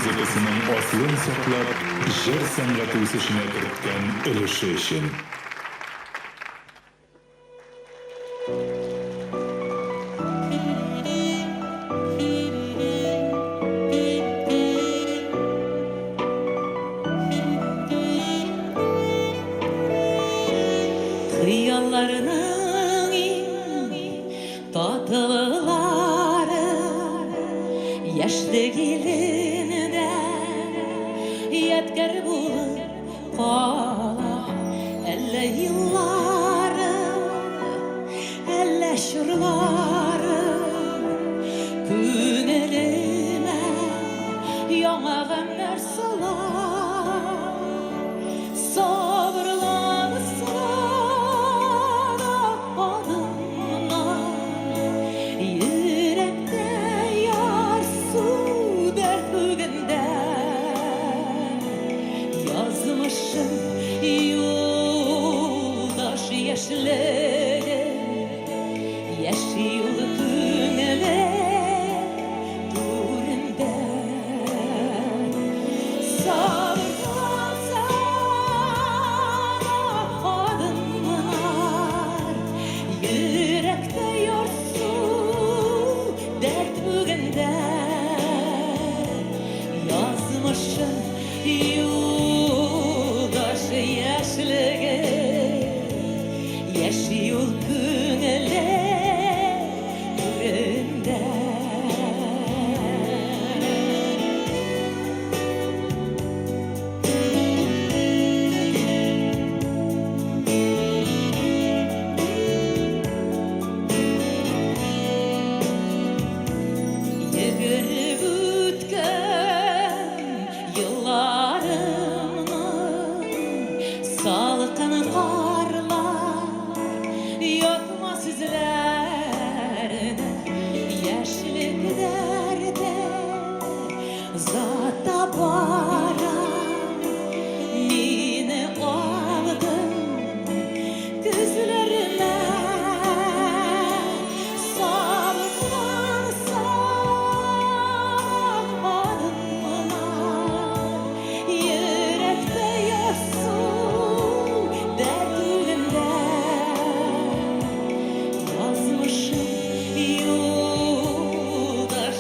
muzikasının aslını saklap, jer sanatı üsüşüne kiritken ülüşü için. Hıyallarının tatlıları yaşlı gelinde yetkar bulup kalar. Elle yılları, elle şırları gün elime yanağımlar salar. Yoldaş yaşları yaşıyor günele durumda sabırdan sana adımlar yürekte yorsun dert bugünde yazmışım yoldaş yaşlığı yaşıyor günele durumda. Yıkırıp ötken yıllarımın salkın karlar yokma sizlerde yaşlık derde zata bara mine aldım gözlerime sabırdan adımlar yürekte yaşsın derdimde yazmışım yoldaş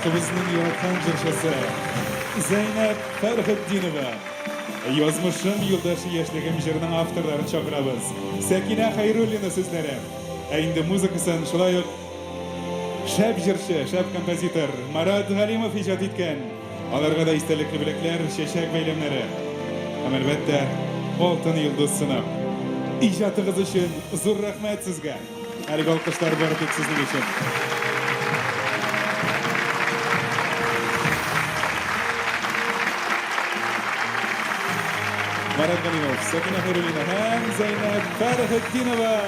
Halkımızın yaratkan jırşası Zeynep Ferhuddinova. Yazmışım yıldaşı yaşligim jırının avtorlarını çakırabız. Sekine Hayrullina sizlere. Endi muzikasın şulay şäp jırşı, şäp kompozitor Marat Halimov ijat etken. Alarga da istelikli bilekler, şeşek beylemleri. Ama elbette Oltun Yıldız Sınıf. İjatınız için zor rahmet sizge. Halik alkışlar baratık sizin için. Marat Halimov, Sakine Hayrulina hem Zeynep Ferhuddinova.